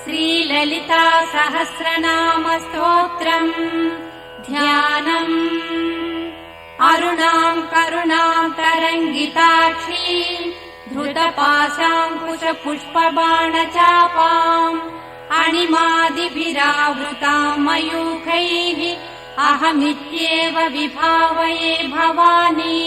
श्रीललिता सहस्रनाम स्तोत्रम् ध्यानम्। अरुणाम् करुणाम् तरङ्गिताक्षी धृतपाशाङ्कुश पुष्पबाणचापाम् अणिमादिभिरावृताम् मयूखैः अहमित्येव विभावये भवानी।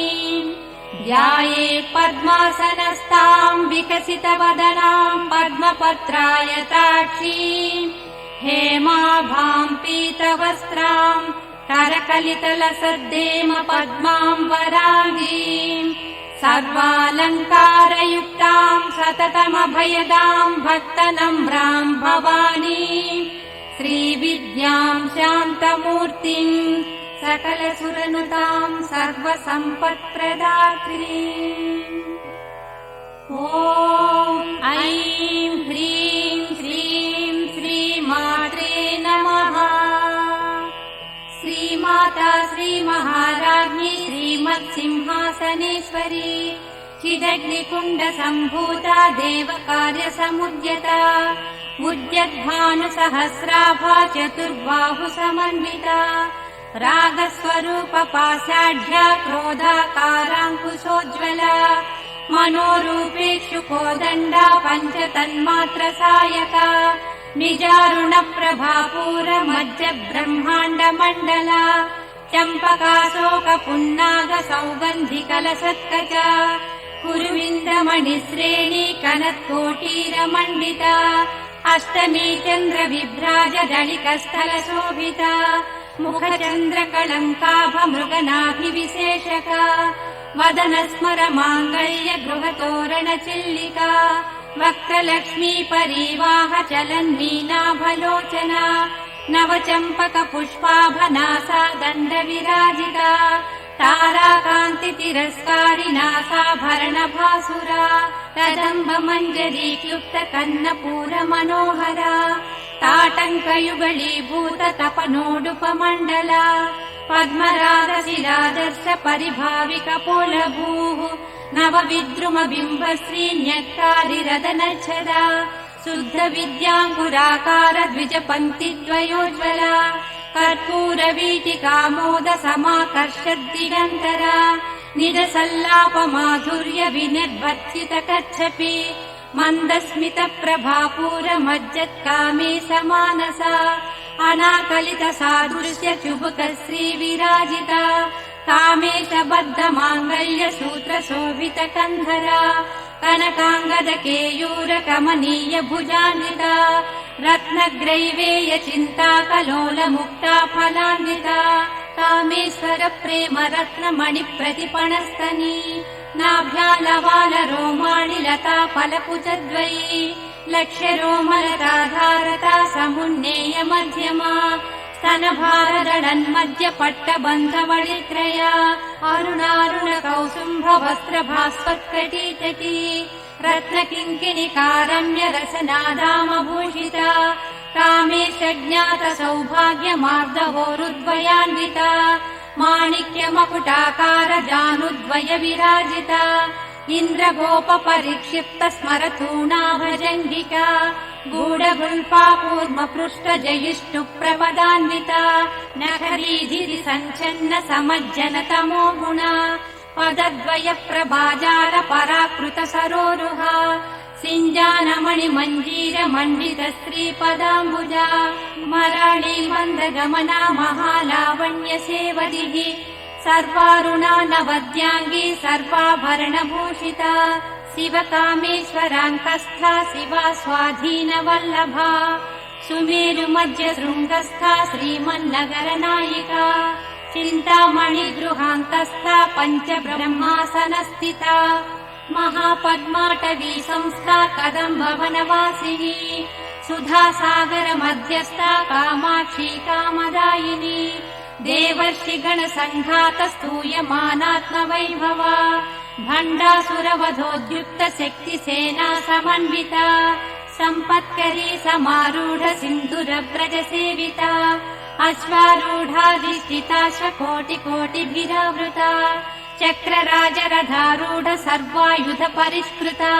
ध्याये पद्मासनस्ताम् विकसितवदनाम् पद्मपत्रायताक्षीम् हेमाभाम् पीतवस्त्राम् करकलितलसद्देम पद्माम् वरागीम् सर्वालङ्कारयुक्ताम् सततमभयदाम् भक्तनम्राम् भवानी। श्रीविद्याम् शान्तमूर्तिम् सकलसुरनुताम् सर्वसम्पत्प्रदात्री। ॐ ऐं ह्रीं श्रीं श्रीमात्रे नमः। श्रीमाता श्रीमहाराज्ञी श्रीमत्सिंहासनेश्वरी चिदग्निकुण्डसम्भूता देवकार्यसमुद्यता उद्यद्भानुसहस्राभा चतुर्बाहुसमन्विता रागस्वरूपपाषाढ्या क्रोधाकाराङ्कुशोज्ज्वला मनोरूपेषु कोदण्डा पञ्चतन्मात्रसायका निजारुणप्रभापूरमज्जब्रह्माण्डमण्डला चम्पकाशोकपुन्नागसौगन्धिकलशत्कचा कुरुविन्दमणिश्रेणी कनत्कोटीरमण्डिता अष्टमी चन्द्रविभ्राजदलिकस्थलशोभिता मुखचन्द्रकलङ्काभमृगनाभिविशेषका वदनस्मरमाङ्गल्य गृहतोरणचिल्लिका वक्त्रलक्ष्मी परीवाह चलन्मीनाभलोचना नवचम्पकपुष्पाभनासा दण्डविराजिता ताराकान्तितिरस्कारिनासाभरणभासुरा कदम्बमञ्जरीक्लुप्तकन्नपूरमनोहरा ताटङ्कयुगलीभूततपनोडुपमण्डला पद्मरागशिलादर्श परिभाविकपोलभूः नवविद्रुमबिम्बश्रीन्यक्कारिरदनच्छदा शुद्धविद्याङ्कुराकार द्विजपङ्क्तिद्वयोज्ज्वला कर्पूरवीटिकामोदसमाकर्षद्दिगन्तरा निजसल्लापमाधुर्य विनिर्वर्तितकच्छपि मन्दस्मितप्रभापूरमज्जत्कामे समानसा अनाकलितसादृश्य चुबुकश्रीविराजिता कामेशबद्धमाङ्गल्यसूत्रशोभितकन्धरा कनकाङ्गदकेयूरकमनीय भुजान्विता रत्नग्रैवेय चिन्ताकलोलमुक्ता फलान्विता कामेश्वर प्रेम रत्नमणिप्रतिपणस्तनी नाभ्यालवाल रोमाणि लता फलकुचद्वयी लक्ष्यरोमलताधारता समुन्नेय मध्यमा स्तनभारदडन्मध्यपट्टबन्धवळित्रया अरुणारुणकौसुम्भवस्त्रभास्वत्कटीचटी रत्नकिङ्किणिकारम्य रसनादामभूषिता कामेशज्ञातसौभाग्यमार्दवोरुद्वयान्विता माणिक्यमकुटाकार जानुद्वय विराजिता इन्द्रगोपपरिक्षिप्त स्मरतूणाभजङ्गिका गूढगुल्फा कूर्मपृष्ठजयिष्णुप्रपदान्विता नखरीधिरि सञ्छन्न समज्जनतमो गुणा पदद्वय प्रभाजाल पराकृत सरोरुहा सिञ्जानमणिमञ्जीर मण्डित श्रीपदाम्बुजा मराळी मन्दगमना महालावण्य सेवदिः सर्वारुणा नवद्याङ्गी सर्वाभरणभूषिता शिवकामेश्वराङ्कस्था शिवा स्वाधीनवल्लभा सुमेरुमध्यशृङ्गस्था श्रीमन्नगरनायिका चिन्तामणिगृहान्तस्था पञ्चब्रह्मासनस्थिता महापद्माटवी संस्था कदम्बवनवासिनी सुधासागर मध्यस्था कामाक्षी कामदायिनी देवर्षिगणसङ्घात स्तूयमानात्मवैभवा भण्डासुरवधोद्युक्त शक्तिसेना समन्विता सम्पत्करी समारूढ सिन्धुरव्रजसेविता अश्वारूढाधिष्ठिता कोटिकोटिभिरावृता चक्रराजरथारूढ सर्वायुध परिष्कृता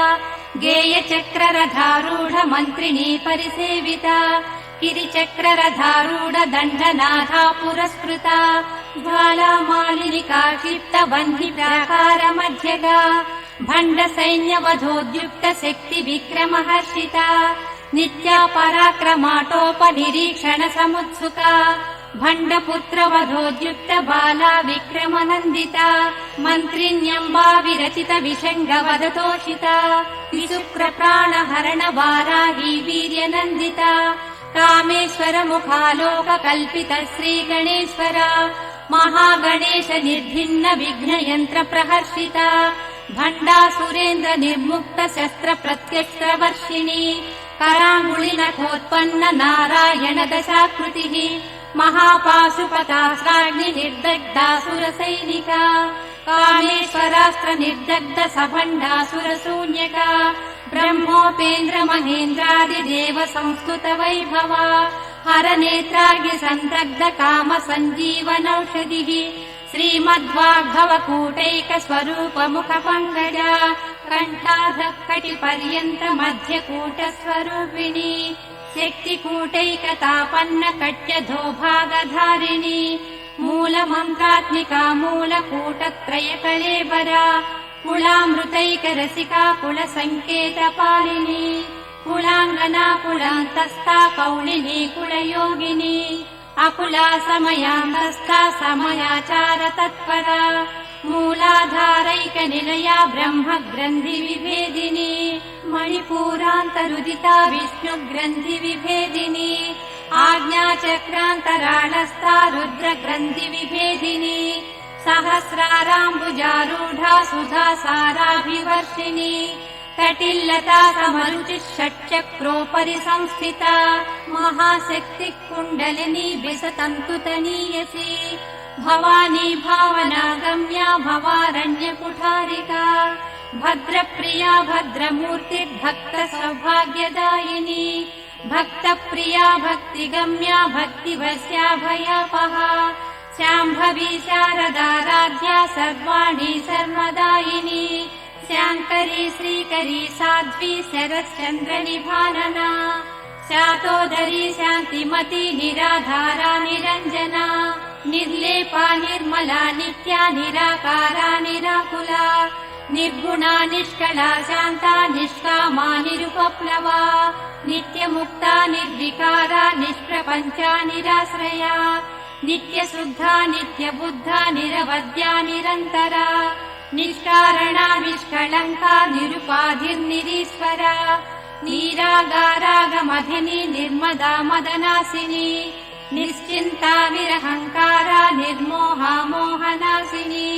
गेयचक्ररथारूढ मन्त्रिणी परिसेविता गिरिचक्ररथारूढ दण्डनाथा पुरस्कृता ज्वालामालिनिका क्षिप्त बन्धि प्राकार मध्यगा भण्ड सैन्यवधोद्युक्त शक्ति विक्रमहर्षिता नित्या पराक्रमाटोपनिरीक्षण समुत्सुका भण्डपुत्र वधोद्युक्त बाला विक्रमनन्दिता मन्त्रिण्यम्बा विरचित विषङ्ग वदतोषिता विशुक्र प्राणहरण वाराही वीर्यनन्दिता कामेश्वर मुखालोक कल्पित श्रीगणेश्वर महागणेश निर्भिन्न विघ्नयन्त्र प्रहर्षिता भण्डासुरेन्द्र निर्मुक्त शस्त्र प्रत्यस्त्रवर्षिणी कराङ्गुलिनखोत्पन्न नारायण दशाकृतिः महापाशुपतास्त्राग्नि निर्दग्धासुरसैनिका कामेश्वरास्त्र निर्दग्ध सभण्डासुरशून्यका ब्रह्मोपेन्द्र महेन्द्रादिदेव संस्तुत वैभवा हरनेत्राग्नि सन्दग्ध काम सञ्जीवनौषधिः श्रीमद्वाग्भवकूटैक स्वरूप मुख पङ्कजा कण्ठाधः कटिपर्यन्त मध्यकूट स्वरूपिणी शक्तिकूटैकतापन्न कट्यधो भागधारिणी मूलमन्त्रात्मिका मूलकूटत्रय कलेबरा कुलामृतैक रसिका कुलसङ्केतपालिनी कुलाङ्गना कुलान्तस्था कौलिनी कुलयोगिनी अकुला समयान्तस्था समयाचार तत्परा मूलाधारैक निलया ब्रह्म ग्रन्थि विभेदिनी मणिपूरान्तरुदिता विष्णु ग्रन्थि विभेदिनी आज्ञाचक्रान्तराळस्था रुद्र ग्रन्थि विभेदिनी सहस्राराम्बुजारूढा सुधा साराभिवर्षिणी कटिल्लता समरुचिः षट्चक्रोपरि संस्थिता महाशक्तिः कुण्डलिनी विसतन्तुतनीयसी भवानी भावनागम्या भवारण्यकुठारिका भद्रप्रिया भद्रमूर्तिर्भक्त सौभाग्यदायिनी भक्तप्रिया भक्तिगम्या भक्तिवश्या भयापहा शाम्भवी शारदाराध्या सर्वाणि सर्वदायिनी शाङ्करी श्रीकरी साध्वी शरश्चन्द्रनिभानना शातोदरी शान्तिमती निराधारा निरञ्जना निर्लेपा निर्मला नित्या निराकारा निराकुला निर्गुणा निष्कला शान्ता निष्कामा निरुपप्लवा नित्यमुक्ता निर्विकारा निष्प्रपञ्चा निराश्रया नित्यशुद्धा नित्यबुद्धा निरवद्या निरन्तरा निष्कारणा निष्कलङ्का निरुपाधिर्निरीश्वरा नीरागारागमधिनी निर्मदा मदनासिनी निश्चिन्ता निरहङ्कारा निर्मोहा मोहनासिनी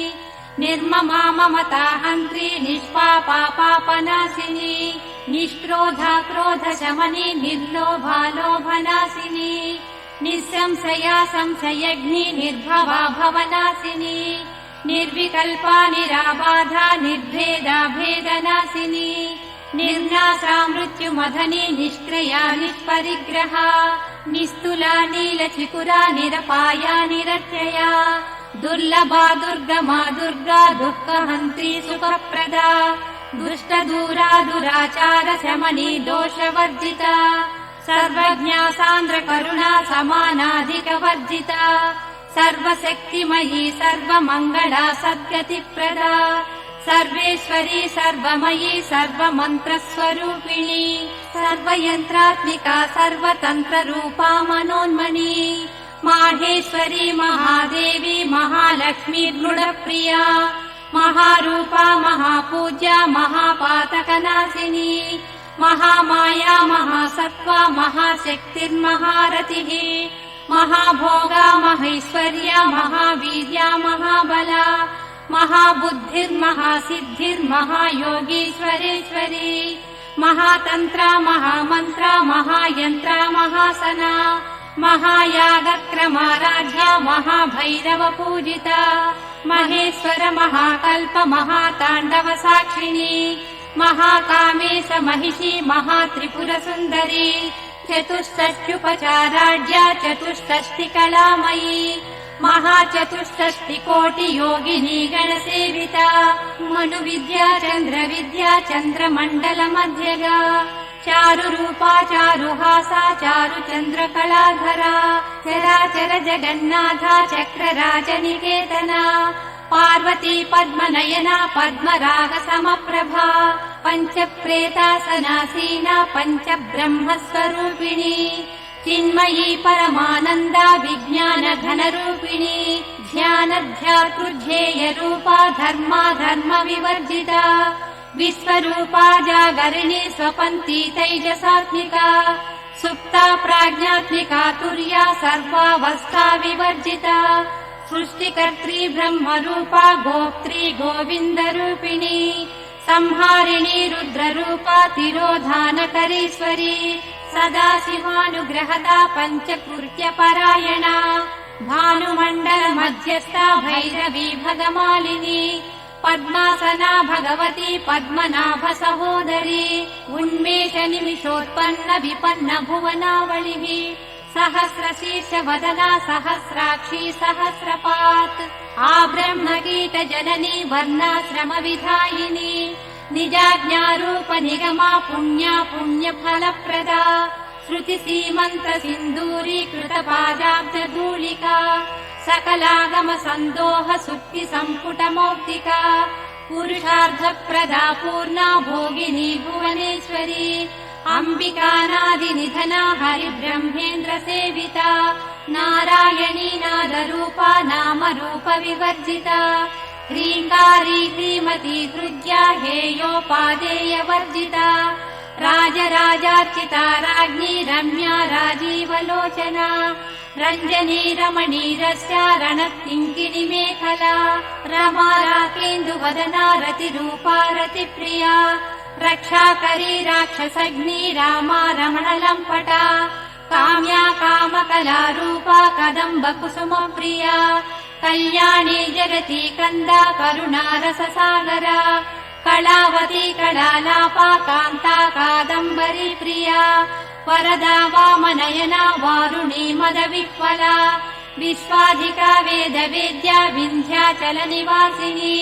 निर्ममा ममता हन्त्री निष्पापा पापनाशिनी निष्क्रोधा क्रोधशमनी निर्लोभा लोभनाशिनी निःसंशया संशयग्नि निर्भवा भवनाशिनी निर्विकल्पा निराबाधा निर्भेदा भेदनाशिनी निर्नाशा मृत्युमधनी निष्क्रिया निष्परिग्रहा निस्तुला नीलचिकुरा निरपाया निरत्यया दुर्लभा दुर्गमा दुर्गा दुःखहन्त्री सुखप्रदा दुष्टदूरा दुराचार शमनी दोषवर्जिता सर्वज्ञा सान्द्र करुणा समानाधिकवर्जिता सर्वशक्तिमयी सर्वमङ्गला सद्गतिप्रदा सर्वेश्वरी सर्वमयी सर्वमन्त्रस्वरूपिणी सर्वयन्त्रात्मिका सर्वतन्त्ररूपा मनोन्मनी माहेश्वरी महादेवी महालक्ष्मी गुणप्रिया महारूपा महापूज्या महापातकनाशिनी महामाया महासत्त्वा महाशक्तिर्महारतिः महाभोगा महैश्वर्या महावीर्या महाबला महाबुद्धिर्महासिद्धिर्महायोगीश्वरेश्वरी महातन्त्रा महामन्त्रा महायन्त्रा महासना महायागक्रमाराध्या महाभैरव पूजिता महेश्वर महाकल्प महाताण्डव साक्षिणी महाकामेश महिषी महात्रिपुरसुन्दरी चतुष्षष्ट्युपचाराढ्या चतुष्षष्टिकलामयी महाचतुष्षष्टिकोटियोगिनी गणसेविता मनुविद्या चन्द्रविद्या चन्द्रमण्डलमध्यगा चारुरूपा चारुहासा चारुचन्द्रकलाधरा चराचर जगन्नाथा चक्रराजनिकेतना पार्वती पद्मनयना पद्मरागसमप्रभा पञ्चप्रेतासनासीना पञ्चब्रह्मस्वरूपिणी चिन्मयी परमानन्दा विज्ञानघनरूपिणी ध्यानध्यातृध्येयरूपा धर्मा धर्मविवर्जिता विश्वरूपा जागरिणी स्वपन्ती तैजसात्मिका सुप्ता प्राज्ञात्मिका तुर्या सर्वावस्था विवर्जिता सृष्टिकर्त्री ब्रह्मरूपा गोप्त्री गोविन्दरूपिणी संहारिणी रुद्ररूपा तिरोधानकरीश्वरी सदा शिवानुग्रहदा पञ्चकृत्यपरायणा भानुमण्डलमध्यस्था भैरवी भगमालिनी पद्मासना भगवती पद्मनाभ सहोदरी उन्मेष निमिषोत्पन्न विपन्न भुवनावलिः सहस्रशीर्षवदना सहस्राक्षी सहस्रपात् आब्रह्मकीट जननी वर्णाश्रमविधायिनी निजाज्ञारूप निगमा पुण्या पुण्यफलप्रदा श्रुतिसीमन्त्र सिन्दूरीकृतपादाब्जधूलिका सकलागम सन्दोह सुक्ति सम्पुटमौक्तिका पुरुषार्थप्रदा पूर्णा भोगिनी भुवनेश्वरी अम्बिकानादिनिधना हरिब्रह्मेन्द्र सेविता नारायणी नादरूपा नामरूप विवर्जिता ह्रीङ्कारी श्रीमती हृद्या हेयोपादेयवर्जिता राजराजार्चिता राज्ञी रम्या राजीवलोचना रञ्जनी रमणीरस्या रणत्किङ्किणी मेखला रमा राकेन्दुवदना रतिरूपा रतिप्रिया रक्षाकरी राक्षसग्नी रामा रमणलम्पटा काम्या कामकलारूपा कदम्ब कुसुमप्रिया कल्याणी जगती कन्दा करुणारससागरा कलावती कलालापा कान्ता कादम्बरी प्रिया वरदा वामनयना वारुणी मदविह्वला विश्वाधिका वेदवेद्या विन्ध्याचलनिवासिनी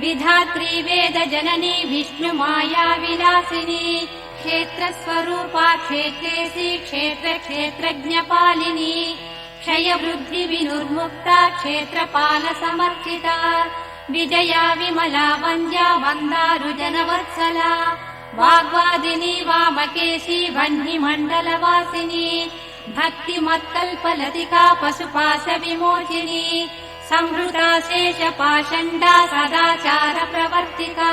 विधात्री वेदजननी विष्णुमाया विलासिनी क्षेत्रस्वरूपा क्षेत्रेसी क्षेत्रक्षेत्रज्ञपालिनी क्षयवृद्धिविनुर्मुक्ता क्षेत्रपालसमर्चिता विजया विमला वन्द्या वन्दारुजनवत्सला वाग्वादिनी वामकेशी वह्निमण्डलवासिनी भक्तिमत्कल्पलतिका पशुपाशविमोचिनी संहृता शेषपाषण्डा सदाचार प्रवर्तिका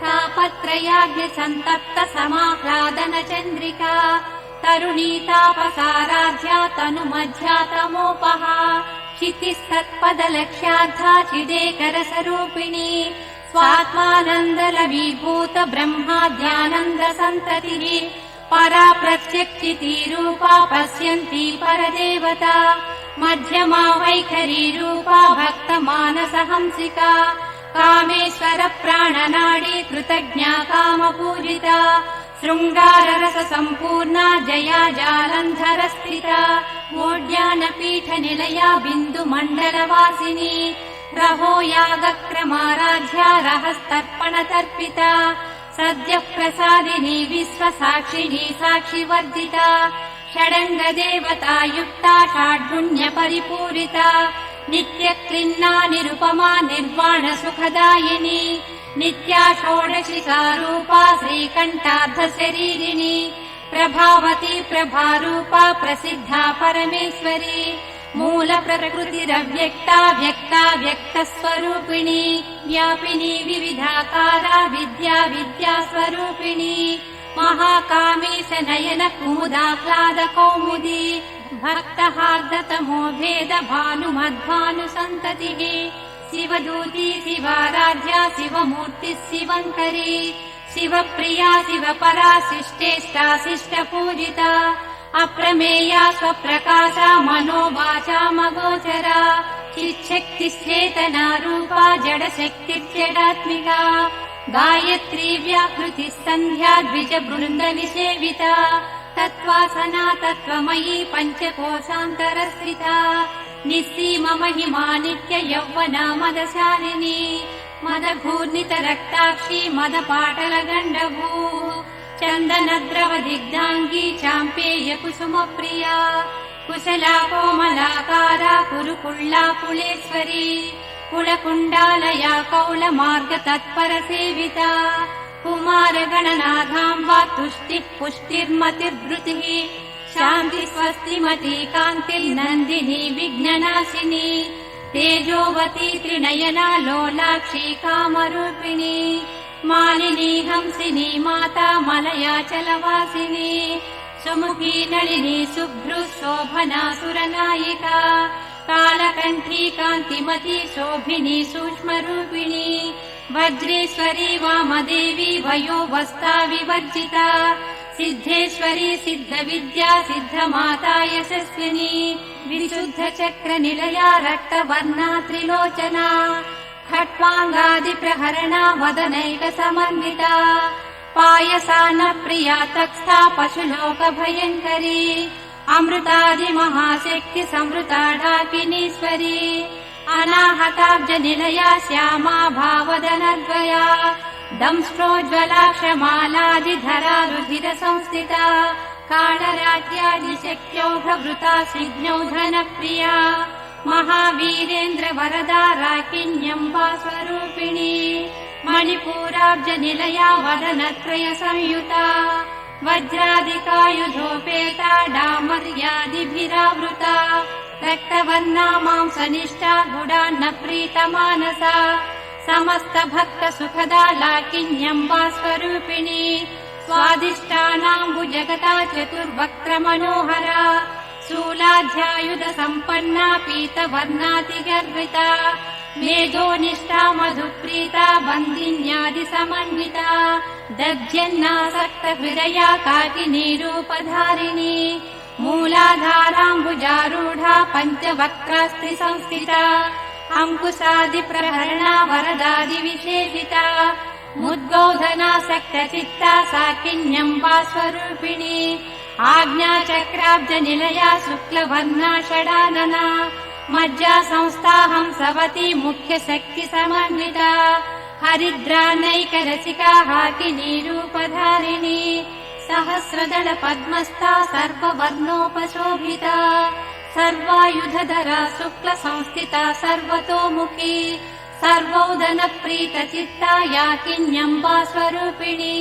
तापत्रयाग्निसन्तप्त समाह्लादन चन्द्रिका तरुणीतापसाराध्या तनुमध्या तमोपहा क्षितिस्तत्पदलक्ष्यार्था चिदेकरसरूपिणी स्वात्मानन्दलवीभूत ब्रह्माद्यानन्दसन्ततिः परा प्रत्यक्षितीरूपा पश्यन्ती परदेवता मध्यमा वैखरीरूपा भक्तमानसहंसिका कामेश्वर प्राणनाडी कृतज्ञा कामपूजिता शृङ्गाररससम्पूर्णा जया जालन्धरस्थिता मोड्यानपीठनिलया बिन्दुमण्डलवासिनी रहो यागक्रमाराध्या रहस्तर्पणतर्पिता सद्यः प्रसादिनी विश्वसाक्षिणी साक्षिवर्जिता षडङ्गदेवता युक्ता षाड्गुण्यपरिपूरिता नित्यक्लिन्ना निरुपमा निर्वाणसुखदायिनी नित्या षोडशिका रूपा श्रीकण्ठार्धशरीरिणी प्रभावती प्रभारूपा प्रसिद्धा परमेश्वरी मूलप्रकृतिरव्यक्ता व्यक्ता व्यक्तस्वरूपिणी व्यापिनी विविधाकारा विद्या विद्यास्वरूपिणी महाकामेश नयन कुमुदाह्लाद कौमुदी भक्तहार्दतमो भेद भानुमद्भानुसन्ततिः शिवदूती शिवाराध्या शिवमूर्तिः शिवङ्करी शिवप्रिया शिवपरा शिष्टेष्टा शिष्टपूजिता अप्रमेया स्वप्रकाशा मनोवाचामगोचरा चिच्छक्तिश्चेतना रूपा जडशक्तिर्जडात्मिका गायत्री व्याकृतिः सन्ध्या द्विजबृन्दनिसेविता तत्त्वासना तत्त्वमयी पञ्चकोशान्तरस्थिता निस्सीम महिमा नित्य यौवना मदशालिनी मदघूर्णित रक्ताक्षी मदपाटल गण्डभूः चन्दनद्रव दिग्धाङ्गी चाम्पेय कुसुम प्रिया कुशला कोमलाकारा कुरुकुळ्ळा कुलेश्वरी कुलकुण्डालया कौलमार्ग तत्पर सेविता कुमार गणनाथाम्बा तुष्टिः पुष्टिर्मतिर्वृतिः शान्ति स्वस्तिमती कान्तिर्नन्दिनी विघ्ननाशिनी तेजोवती त्रिनयना लोलाक्षी कामरूपिणी मालिनी हंसिनी माता मलयाचलवासिनी सुमुखी नलिनी शुभ्रु शोभना सुरनायिका कालकण्ठी कान्तिमती शोभिनी सूक्ष्मरूपिणी वज्रेश्वरी वामदेवी वयोवस्था विवर्जिता सिद्धेश्वरी सिद्धविद्या सिद्धमाता यशस्विनी विशुद्धचक्रनिलया रक्तवर्णा त्रिलोचना खट्वाङ्गादिप्रहरणा वदनैकसमन्विता पायसान्नप्रिया तत्स्था पशुलोकभयङ्करी अमृतादिमहाशक्ति संवृता डाकिनीश्वरी अनाहताब्जनिलया श्यामा भावदनद्वया दंष्ट्रोज्ज्वलाक्षमालादिधरा रुधिरसंस्थिता कालराज्यादिशक्त्यौघवृता स्निग्धौघनप्रिया महावीरेन्द्रवरदा राकिन्यम्बा स्वरूपिणी मणिपूराब्जनिलया वदनत्रयसंयुता वज्रादिकायुधोपेता डामर्यादिभिरावृता रक्तवर्णा मांसनिष्ठा गुडान्नप्रीतमानसा समस्त भक्त सुखदा लाकिन्यम्बा स्वरूपिणी स्वादिष्टानाम्बुजगता चतुर्वक्त्रमनोहरा शूलाध्यायुध सम्पन्ना पीतवर्णातिगर्विता मेधोनिष्ठा मधुप्रीता बन्दिन्यादिसमन्विता दध्यन्नासक्तहृदया काकिनीरूपधारिणी मूलाधाराम्बुजारूढा पञ्चवक्त्रास्ति संस्थिता अंकुशादिप्रहरणा वरदादिविशेषिता मुद्गोधनासक्तचित्ता साकिन्यम्बा स्वरूपिणी आज्ञाचक्राब्जनिलया शुक्लवर्णा षडानना मज्जा संस्थाहंसवती मुख्यशक्तिसमन्विता हरिद्रानैकरसिका हाकिनीरूपधारिणी सहस्रदल पद्मस्था सर्ववर्णोपशोभिता सर्वायुधधरा शुक्लसंस्थिता सर्वतोमुखी सर्वौदनप्रीतचित्ता याकिन्यम्बा स्वरूपिणी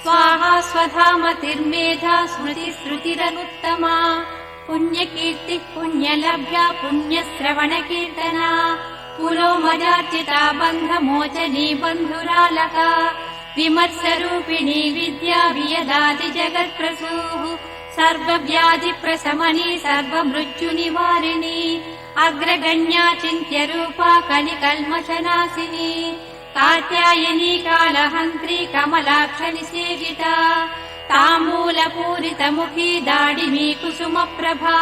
स्वाहा स्वधामतिर्मेधा स्मृतिश्रुतिरनुत्तमा पुण्यकीर्तिः पुण्यलभ्या पुण्यश्रवणकीर्तना पुरोमजार्चिता बन्धमोचनी बन्धुरालका विमर्शरूपिणी विद्या वियदादिजगत्प्रसूः सर्वव्याधिप्रशमनी सर्वमृत्युनिवारिणी अग्रगण्या चिन्त्यरूपा कलिकल्मषनाशिनी कात्यायनी कालहन्त्री कमलाक्षनिषेविता ताम्बूलपूरितमुखी दाडिमी कुसुमप्रभा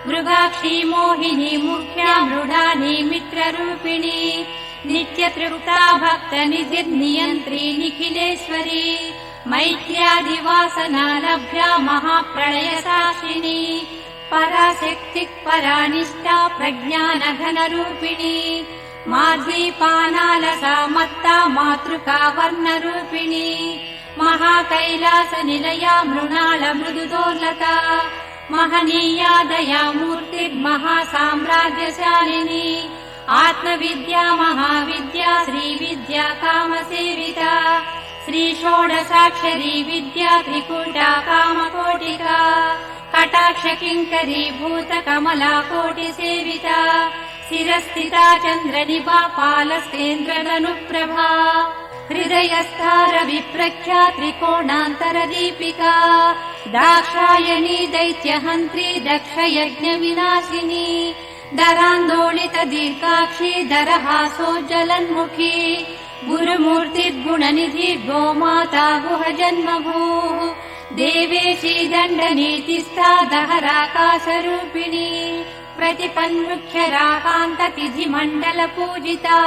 मृगाक्षी मोहिनी मुख्या मृडानी मित्ररूपिणी नित्यतृप्ता भक्तनिधिर्नियन्त्री निखिलेश्वरी मैत्र्यादिवासना लभ्या महाप्रलयसाक्षिणी पराशक्तिः परानिष्ठा प्रज्ञानघनरूपिणी माध्वीपानालसा मत्ता मातृका वर्णरूपिणी महाकैलासनिलया मृणाल मृदुदोर्लता महनीया दया मूर्तिर्महासाम्राज्यशालिनी आत्मविद्या महाविद्या श्रीविद्या कामसेविता श्रीषोडशाक्षरी विद्या त्रिकूटा कामकोटिका कटाक्षकिङ्करी भूतकमला कोटिसेविता शिरस्थिता चन्द्रनिभा पालस्तेन्द्रदनुप्रभा हृदयस्था रविप्रख्या त्रिकोणान्तरदीपिका दाक्षायणी दैत्यहन्त्री दक्षयज्ञविनाशिनी दरान्दोलित दीर्घाक्षी दरहासोज्ज्वलन्मुखी गुरुमूर्तिर्गुणनिधि गोमाता गुहजन्मभूः देवेशी दण्डनीतिस्था दहराकाशरूपिणी प्रतिपन्मुख्यराकान्ततिथिमण्डलपूजिता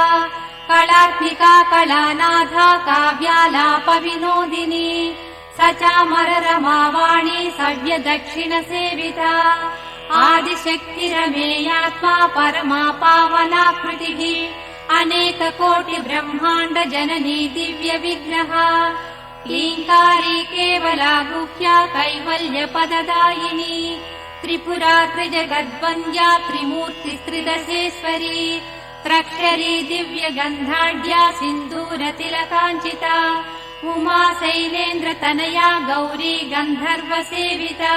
कलात्मिका कलानाथा काव्यालापविनोदिनी स चामररमावाणी सव्यदक्षिणसेविता आदिशक्तिरमेयात्मा परमा पावनाकृतिः अनेककोटि ब्रह्माण्ड जननी दिव्य विग्रह लीङ्कारी केवला गुह्या कैवल्यपददायिनी त्रिपुरा त्रिजगद्वन्द्या त्रिमूर्तिस्त्रिदशेश्वरी त्रक्षरी दिव्यगन्धाढ्या सिन्दूरतिलकाञ्चिता उमा शैलेन्द्रतनया गौरी गन्धर्वसेविता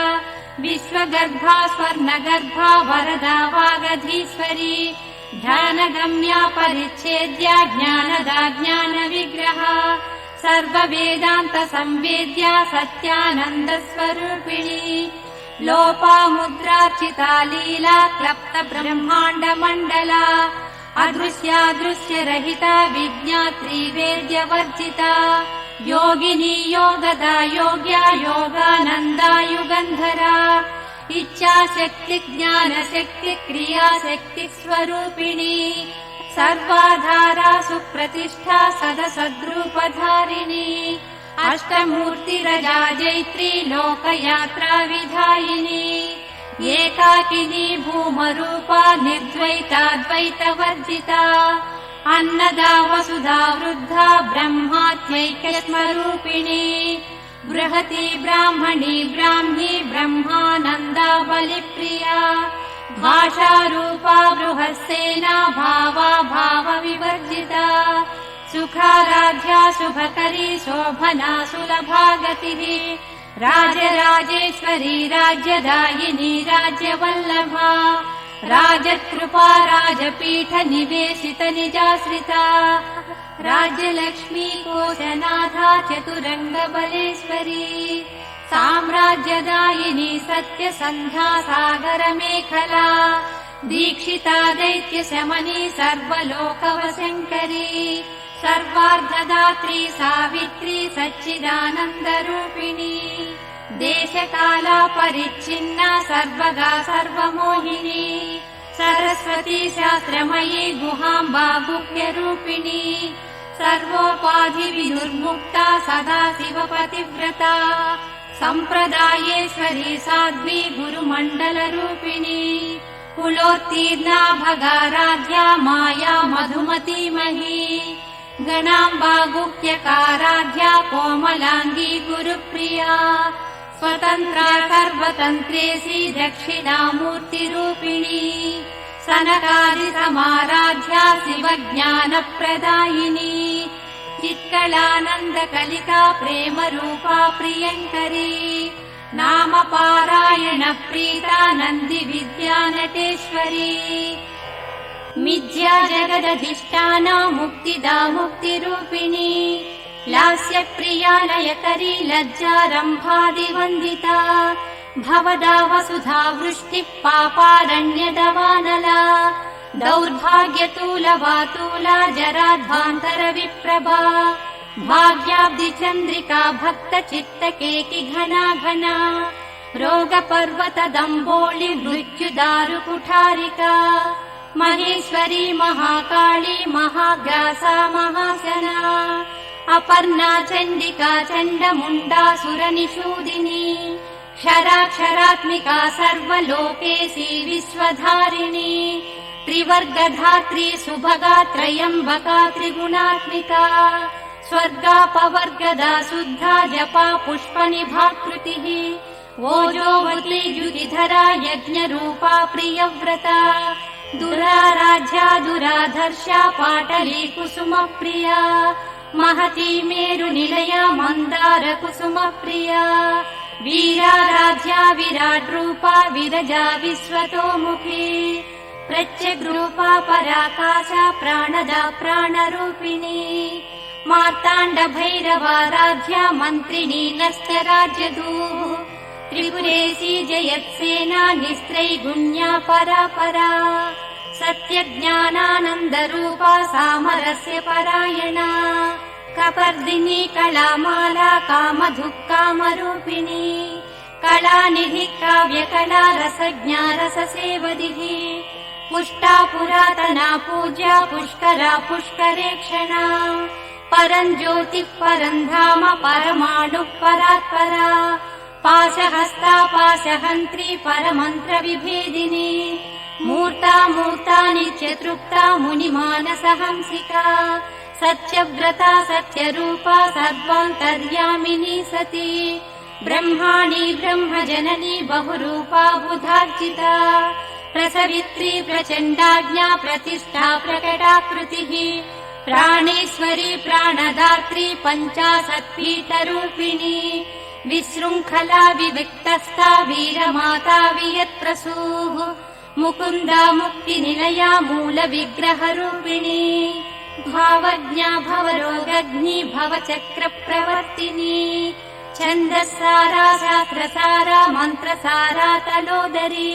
विश्वगर्भा स्वर्णगर्भा वरदा वागधीश्वरी ध्यानगम्या परिच्छेद्या ज्ञानदा ज्ञानविग्रहा सर्ववेदान्तसंवेद्या सत्यानन्दस्वरूपिणी लोपामुद्रार्चिता लीला क्लप्त ब्रह्माण्डमण्डला अदृश्यादृश्यरहिता विज्ञात्री वेद्यवर्जिता योगिनी योगदा योग्या योगानन्दा युगन्धरा इच्छाशक्ति ज्ञानशक्ति क्रियाशक्ति स्वरूपिणी सर्वाधारा सुप्रतिष्ठा सदसद्रूपधारिणी अष्टमूर्तिरजा जैत्री लोकयात्रा विधायिनी एकाकिनी भूमरूपा निर्द्वैताद्वैतवर्जिता अन्नदा वसुधा वृद्धा ब्रह्मात्यैक्यस्वरूपिणी बृहती ब्राह्मणी ब्राह्मी ब्रह्मानन्दा बलिप्रिया भाषारूपा बृहस्सेना भावा भावविवर्जिता सुखाराध्या शुभकरी शोभना सुलभा गतिः राजराजेश्वरी राज्यदायिनी राज्यवल्लभा राजकृपा राजपीठ निवेशित निजाश्रिता राज्यलक्ष्मी कोशनाथा चतुरङ्गबलेश्वरी साम्राज्यदायिनी सत्यसन्ध्या सागरमेखला दीक्षिता दैत्यशमनी सर्वलोकवशङ्करी सर्वार्धदात्री सावित्री सच्चिदानन्दरूपिणी देशकाला परिच्छिन्ना सर्वगा सर्वमोहिनी सरस्वती शास्त्रमयी गुहाम्बा गुह्यरूपिणी सर्वोपाधिविदुर्मुक्ता सदा शिवपतिव्रता सम्प्रदायेश्वरी साध्वी गुरुमण्डलरूपिणी कुलोत्तीर्णा भगाराध्या माया मधुमतीमही गणाम्बा गुह्यकाराध्या कोमलाङ्गी गुरुप्रिया स्वतन्त्रा सर्वतन्त्रेशी दक्षिणामूर्तिरूपिणी सनकादिसमाराध्या शिवज्ञानप्रदायिनी चित्कलानन्दकलिका प्रेमरूपा प्रियङ्करी नामपारायणप्रीता नन्दिविद्या नटेश्वरी मिथ्या जगदधिष्ठाना मुक्तिदा मुक्तिरूपिणी लास्यप्रिया लयकरी लज्जारम्भादिवन्दिता भवदा वसुधा वृष्टिः पापारण्यदवानला दौर्भाग्यतूलवातूला जराध्वान्तरविप्रभा भाग्याब्धिचन्द्रिका भक्तचित्तकेकि घना घना रोगपर्वतदम्बोळि मृत्युदारुकुठारिका महेश्वरी महाकाली महाग्रासा महाशना अपर्णा चण्डिका चण्डमुण्डासुरनिषूदिनी क्षराक्षरात्मिका सर्वलोकेशी विश्वधारिणी त्रिवर्गधात्री सुभगा त्रयम्बका त्रिगुणात्मिका स्वर्गापवर्गदा शुद्धा जपा पुष्पनिभाकृतिः ओजोवती द्युतिधरा यज्ञरूपा प्रियव्रता दुराराध्या दुराधर्षा पाटली कुसुमप्रिया महती मेरुनिलया मन्दार कुसुमप्रिया वीराराध्या विराट्रूपा विरजा विश्वतोमुखी प्रत्यग्रूपा पराकाशा प्राणदा प्राणरूपिणी मार्ताण्डभैरवाराध्या मन्त्रिणी नस्तराज्यदूः त्रिपुरेशी जयत्सेना निस्त्रैगुण्या परापरा सत्यज्ञानानन्दरूपा सामरस्य परायणा कपर्दिनी कलामाला कामधुक्कामरूपिणी कलानिधिः काव्यकला रसज्ञा रससेवदिः पुष्टा पुरातना पूज्या पुष्करा पुष्करेक्षणा परं ज्योतिः परं धाम परमाणुः परात्परा पाशहस्ता पाशहन्त्री परमन्त्रविभेदिनी मूर्ता मूर्ता नित्यतृप्ता मुनिमानसहंसिका सत्यव्रता सत्यरूपा सर्वान्तर्यामिनी सती ब्रह्माणि ब्रह्मजननी बहुरूपा बुधार्जिता प्रसवित्री प्रचण्डाज्ञा प्रतिष्ठा प्रकटाकृतिः प्राणेश्वरी प्राणदात्री पञ्चाशत्पीठरूपिणी विशृङ्खला विविक्तस्था वीरमाता वियत्प्रसूः मुकुन्दा मुक्तिनिलया मूलविग्रहरूपिणी भावज्ञा भवरोगग्नि भवचक्रप्रवर्तिनी छन्दस्सारा शास्त्रसारा मन्त्रसारा तलोदरी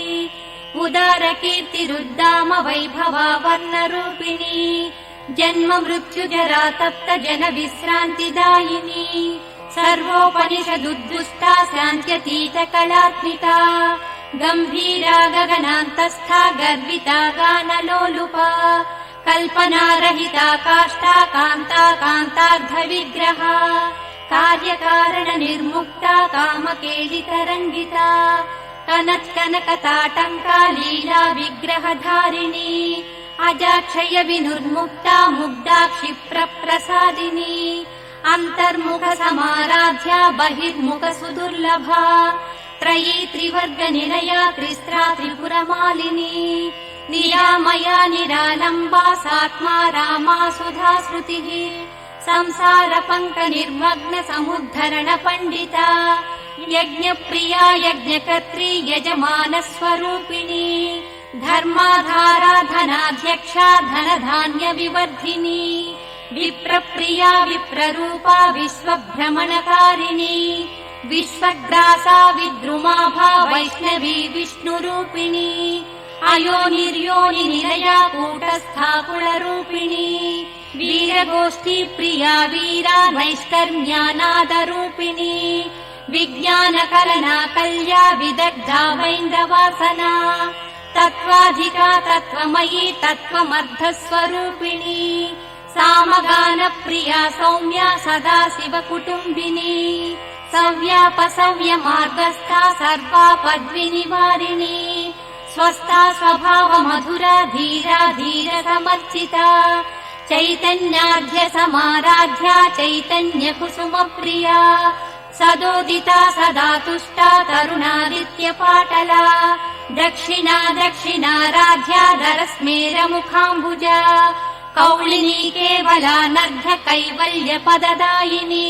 उदारकीर्तिरुद्दाम वैभवा वर्णरूपिणी जन्म मृत्युजरा तप्त जन विश्रान्तिदायिनी सर्वोपनिषदुद्दुष्टा शान्त्यतीत कलात्मिका गम्भीरा गगनान्तस्था गर्विता गानलोलुपा कल्पनारहिता काष्ठा कान्ता कान्तार्धविग्रहा कार्यकारण निर्मुक्ता कामकेलितरङ्गिता कनत्कनकताटङ्का लीला विग्रहधारिणी अजाक्षय विनुर्मुक्ता मुग्धा क्षिप्रप्रसादिनी अन्तर्मुख समाराध्या बहिर्मुख सुदुर्लभा त्रयी त्रिवर्गनिलया त्रिस्त्रा त्रिपुरमालिनी निरामया निरालम्बा सात्मा रामा सुधा श्रुतिः संसारपङ्क निर्मग्न समुद्धरण पण्डिता यज्ञप्रिया यज्ञकर्त्री यजमानस्वरूपिणी धर्माधारा धनाध्यक्षा धनधान्यविवर्धिनी विप्रप्रिया विप्ररूपा विश्वभ्रमणकारिणी विश्वग्रासा विद्रुमाभा वैष्णवी विष्णुरूपिणी अयोनिर्योनिनिलया कूटस्था कुलरूपिणी वीरगोष्ठी प्रिया वीरा नैष्कर्म्यानादरूपिणी विज्ञानकलना कल्या विदग्धा वैन्दवासना तत्त्वाधिका तत्त्वमयी तत्त्वमर्धस्वरूपिणी सामगानप्रिया सौम्या सदाशिवकुटुम्बिनी सव्यापसव्यमार्गस्था सर्वापद्विनिवारिणी स्वस्था स्वभावमधुरा धीरा धीरसमर्चिता चैतन्याढ्य समाराध्या चैतन्यकुसुमप्रिया सदोदिता सदा तुष्टा तरुणादित्यपाटला दक्षिणा दक्षिणाराध्या धरस्मेरमुखाम्बुजा कौलिनी केवला नर्घ कैवल्यपददायिनी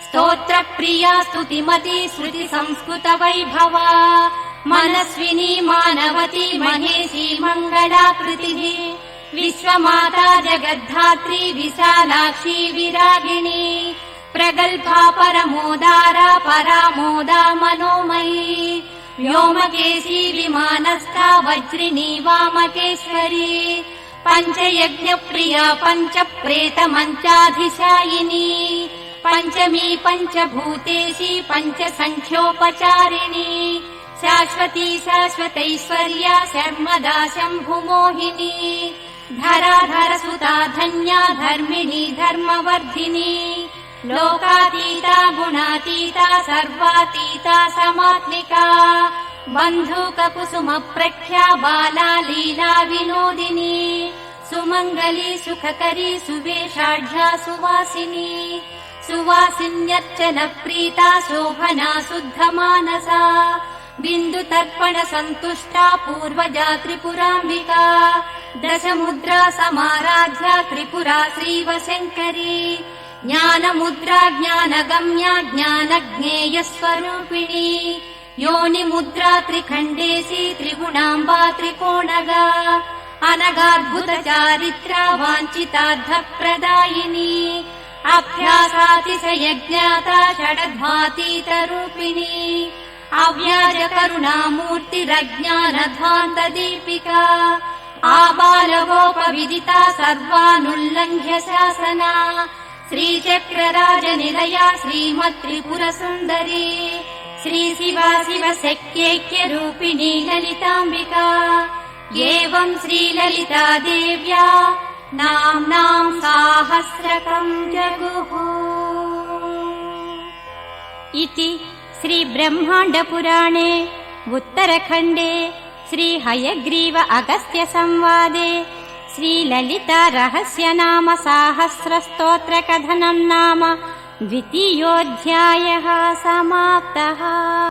स्तोत्रप्रिया स्तुतिमती श्रुति संस्कृत वैभवा मनस्विनी मानवती महेशी मङ्गलाकृतिः विश्वमाता जगद्धात्री विशालाक्षी विरागिणी प्रगल्भा परमोदारा परामोदा मनोमयी व्योमकेशी विमानस्था वज्रिणी वामकेश्वरी पञ्चयज्ञप्रिया पञ्चप्रेतमञ्चाधिशायिनी पञ्चमी पञ्चभूतेशी पञ्चसङ्ख्योपचारिणी शाश्वती शाश्वतैश्वर्या शर्मदा शम्भुमोहिनी धराधरसुता धन्या धर्मिणी धर्मवर्धिनी लोकातीता गुणातीता सर्वातीता समात्मिका बन्धूककुसुमप्रख्या बाला लीला विनोदिनी सुमङ्गली सुखकरी सुवेशाढ्या सुवासिनी सुवासिन्यर्चनप्रीता शोभना शुद्धमानसा बिन्दुतर्पण सन्तुष्टा पूर्वजा त्रिपुराम्बिका दशमुद्रा समाराध्या त्रिपुरा श्रीवशङ्करी ज्ञानमुद्रा ज्ञानगम्या ज्ञानज्ञेयस्वरूपिणी योनिमुद्रा त्रिखण्डेशी त्रिगुणाम्बा त्रिकोणगा अनगाद्भुतचारित्रा वाञ्छितार्थप्रदायिनी अभ्यासातिशयज्ञाता षडध्वातीतरूपिणी अव्याजकरुणामूर्तिरज्ञानध्वान्तदीपिका आबालगोपविदिता सर्वानुल्लङ्घ्य शासना श्रीचक्रराजनिलया श्रीमत्त्रिपुरसुन्दरी श्रीशिवा शिवशक्त्यैक्यरूपिणी ललिताम्बिका एवं श्रीललिता देव्या नाम्नां साहस्रकं जगुः इति श्रीब्रह्माण्डपुराणे उत्तरखण्डे श्रीहयग्रीव अगस्त्यसंवादे श्रीललितारहस्यनाम साहस्रस्तोत्रकथनं नाम द्वितीयोऽध्यायः समाप्तः।